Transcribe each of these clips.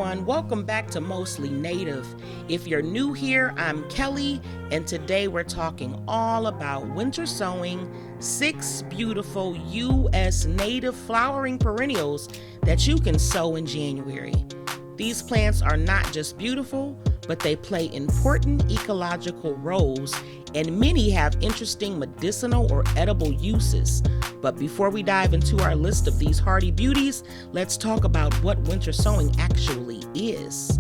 everyone, welcome back to Mostly Native. If you're new here, I'm Kelly, and today we're talking all about winter sowing 6 beautiful U.S. native flowering perennials that you can sow in January. These plants are not just beautiful, but they play important ecological roles, and many have interesting medicinal or edible uses. But before we dive into our list of these hardy beauties, let's talk about what winter sowing actually is.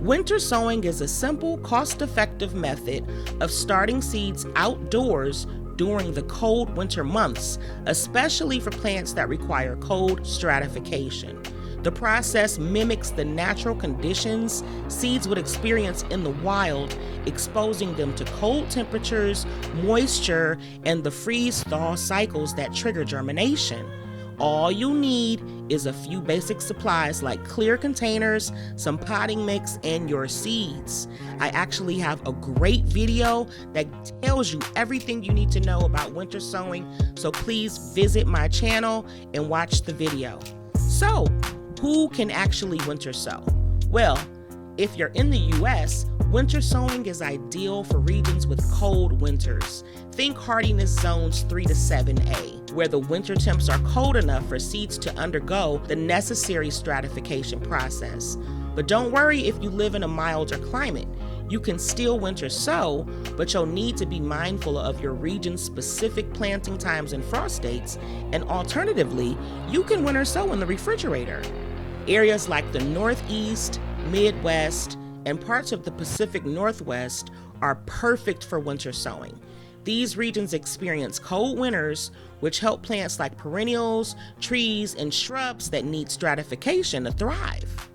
Winter sowing is a simple, cost-effective method of starting seeds outdoors during the cold winter months, especially for plants that require cold stratification. The process mimics the natural conditions seeds would experience in the wild, exposing them to cold temperatures, moisture, and the freeze-thaw cycles that trigger germination. All you need is a few basic supplies like clear containers, some potting mix, and your seeds. I actually have a great video that tells you everything you need to know about winter sowing, so please visit my channel and watch the video. So, who can actually winter sow? Well, if you're in the US, winter sowing is ideal for regions with cold winters. Think hardiness zones 3 to 7A, where the winter temps are cold enough for seeds to undergo the necessary stratification process. But don't worry if you live in a milder climate. You can still winter sow, but you'll need to be mindful of your region's specific planting times and frost dates, and alternatively, you can winter sow in the refrigerator. Areas like the Northeast, Midwest, and parts of the Pacific Northwest are perfect for winter sowing. These regions experience cold winters, which help plants like perennials, trees, and shrubs that need stratification to thrive.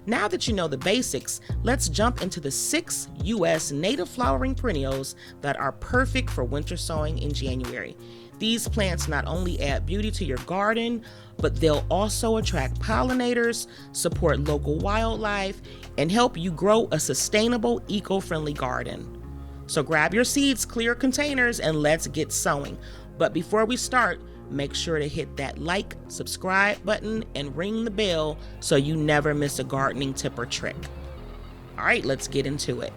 Now that you know the basics, let's jump into the 6 U.S. native flowering perennials that are perfect for winter sowing in January. These plants not only add beauty to your garden, but they'll also attract pollinators, support local wildlife, and help you grow a sustainable, eco-friendly garden. So grab your seeds, clear containers, and let's get sowing. But before we start, make sure to hit that like, subscribe button, and ring the bell so you never miss a gardening tip or trick. All right, let's get into it.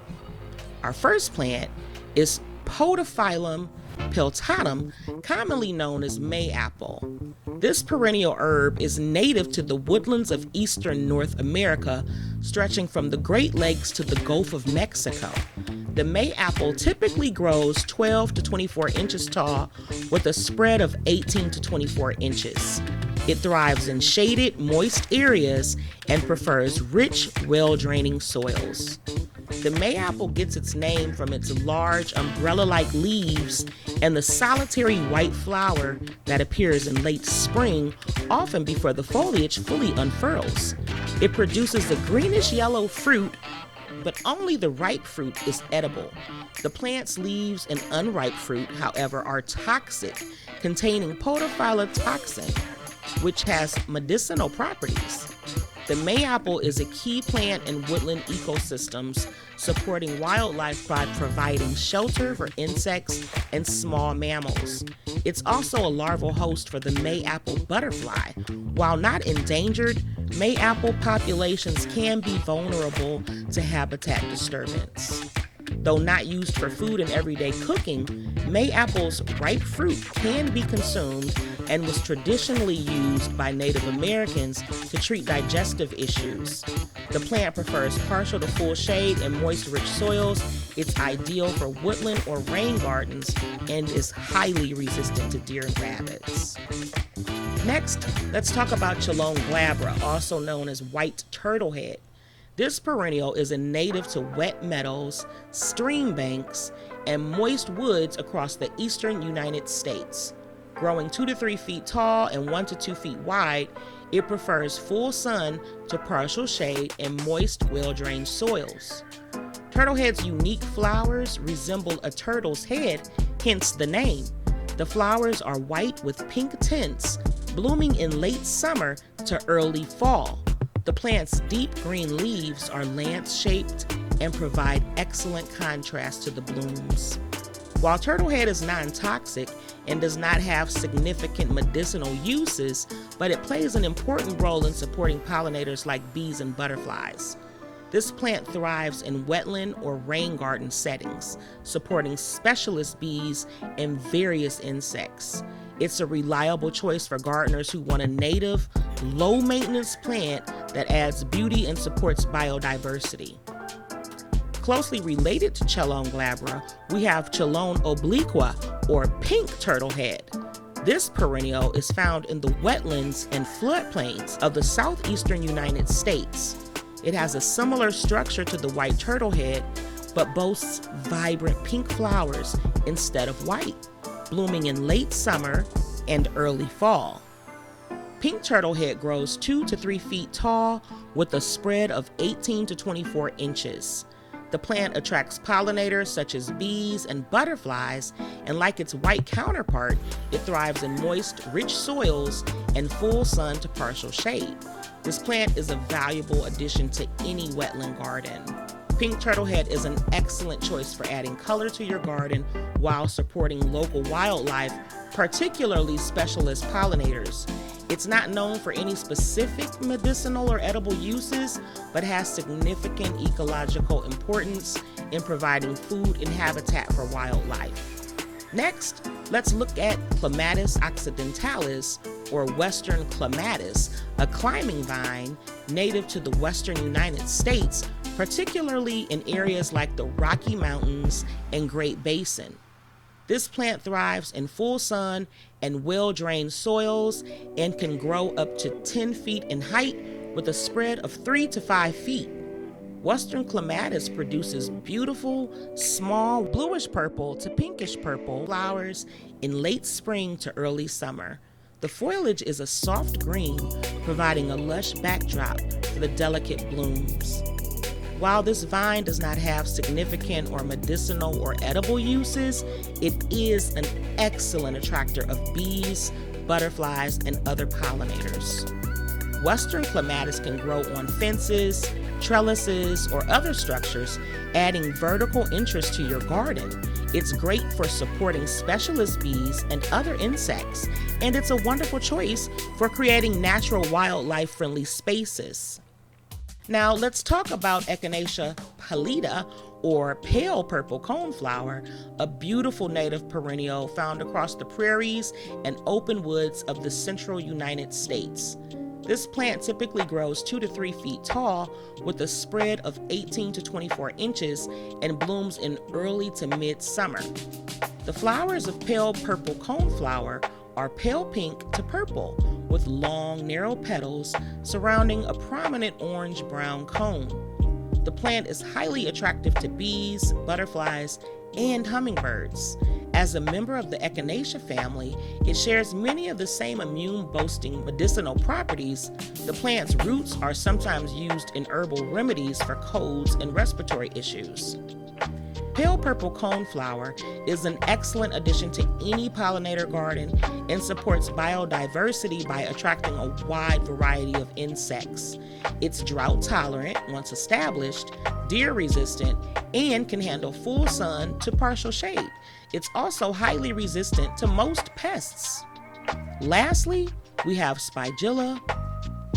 Our first plant is Podophyllum peltatum, commonly known as Mayapple. This perennial herb is native to the woodlands of eastern North America, stretching from the Great Lakes to the Gulf of Mexico. The Mayapple typically grows 12 to 24 inches tall with a spread of 18 to 24 inches. It thrives in shaded, moist areas and prefers rich, well-draining soils. The Mayapple gets its name from its large umbrella-like leaves and the solitary white flower that appears in late spring, often before the foliage fully unfurls. It produces a greenish-yellow fruit, but only the ripe fruit is edible. The plant's leaves and unripe fruit, however, are toxic, containing podophyllum toxin, which has medicinal properties. The Mayapple is a key plant in woodland ecosystems, supporting wildlife by providing shelter for insects and small mammals. It's also a larval host for the Mayapple butterfly. While not endangered, Mayapple populations can be vulnerable to habitat disturbance. Though not used for food and everyday cooking, Mayapple's ripe fruit can be consumed and was traditionally used by Native Americans to treat digestive issues. The plant prefers partial to full shade and moist, rich soils. It's ideal for woodland or rain gardens and is highly resistant to deer and rabbits. Next, let's talk about Chelone glabra, also known as white turtlehead. This perennial is a native to wet meadows, stream banks, and moist woods across the eastern United States. Growing 2 to 3 feet tall and 1 to 2 feet wide, it prefers full sun to partial shade and moist, well-drained soils. Turtlehead's unique flowers resemble a turtle's head, hence the name. The flowers are white with pink tints, blooming in late summer to early fall. The plant's deep green leaves are lance-shaped and provide excellent contrast to the blooms. While turtlehead is non-toxic and does not have significant medicinal uses, but it plays an important role in supporting pollinators like bees and butterflies. This plant thrives in wetland or rain garden settings, supporting specialist bees and various insects. It's a reliable choice for gardeners who want a native, low-maintenance plant that adds beauty and supports biodiversity. Closely related to Chelone glabra, we have Chelone obliqua, or pink turtlehead. This perennial is found in the wetlands and floodplains of the southeastern United States. It has a similar structure to the white turtlehead, but boasts vibrant pink flowers instead of white, blooming in late summer and early fall. Pink turtlehead grows 2 to 3 feet tall with a spread of 18 to 24 inches. The plant attracts pollinators such as bees and butterflies, and like its white counterpart, it thrives in moist, rich soils and full sun to partial shade. This plant is a valuable addition to any wetland garden. Pink turtlehead is an excellent choice for adding color to your garden while supporting local wildlife, particularly specialist pollinators. It's not known for any specific medicinal or edible uses, but has significant ecological importance in providing food and habitat for wildlife. Next, let's look at Clematis occidentalis, or Western Clematis, a climbing vine native to the western United States, particularly in areas like the Rocky Mountains and Great Basin. This plant thrives in full sun and well-drained soils and can grow up to 10 feet in height with a spread of 3 to 5 feet. Western Clematis produces beautiful, small, bluish purple to pinkish purple flowers in late spring to early summer. The foliage is a soft green, providing a lush backdrop for the delicate blooms. While this vine does not have significant or medicinal or edible uses, it is an excellent attractor of bees, butterflies, and other pollinators. Western Clematis can grow on fences, trellises, or other structures, adding vertical interest to your garden. It's great for supporting specialist bees and other insects, and it's a wonderful choice for creating natural wildlife-friendly spaces. Now let's talk about Echinacea pallida, or pale purple coneflower, a beautiful native perennial found across the prairies and open woods of the central United States. This plant typically grows 2 to 3 feet tall with a spread of 18 to 24 inches and blooms in early to mid-summer. The flowers of pale purple coneflower are pale pink to purple with long, narrow petals surrounding a prominent orange-brown cone. The plant is highly attractive to bees, butterflies, and hummingbirds. As a member of the Echinacea family, it shares many of the same immune-boosting medicinal properties. The plant's roots are sometimes used in herbal remedies for colds and respiratory issues. Pale purple coneflower is an excellent addition to any pollinator garden and supports biodiversity by attracting a wide variety of insects. It's drought tolerant once established, deer resistant, and can handle full sun to partial shade. It's also highly resistant to most pests. Lastly, we have Spigelia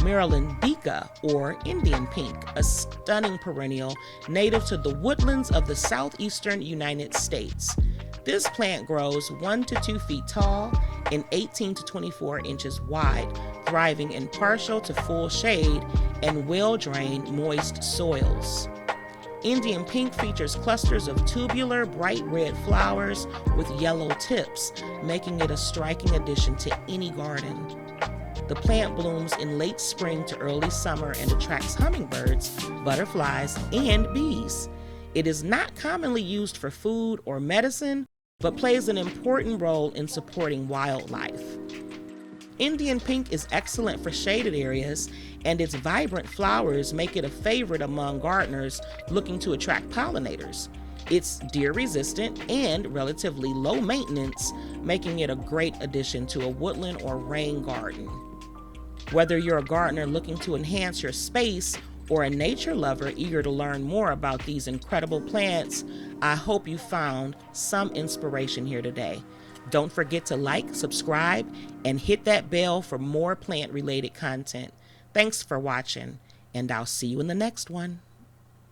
marilandica, or Indian pink, a stunning perennial native to the woodlands of the southeastern United States. This plant grows 1 to 2 feet tall and 18 to 24 inches wide, thriving in partial to full shade and well-drained, moist soils. Indian pink features clusters of tubular, bright red flowers with yellow tips, making it a striking addition to any garden. The plant blooms in late spring to early summer and attracts hummingbirds, butterflies, and bees. It is not commonly used for food or medicine, but plays an important role in supporting wildlife. Indian pink is excellent for shaded areas, and its vibrant flowers make it a favorite among gardeners looking to attract pollinators. It's deer resistant and relatively low maintenance, making it a great addition to a woodland or rain garden. Whether you're a gardener looking to enhance your space or a nature lover eager to learn more about these incredible plants, I hope you found some inspiration here today. Don't forget to like, subscribe, and hit that bell for more plant-related content. Thanks for watching, and I'll see you in the next one.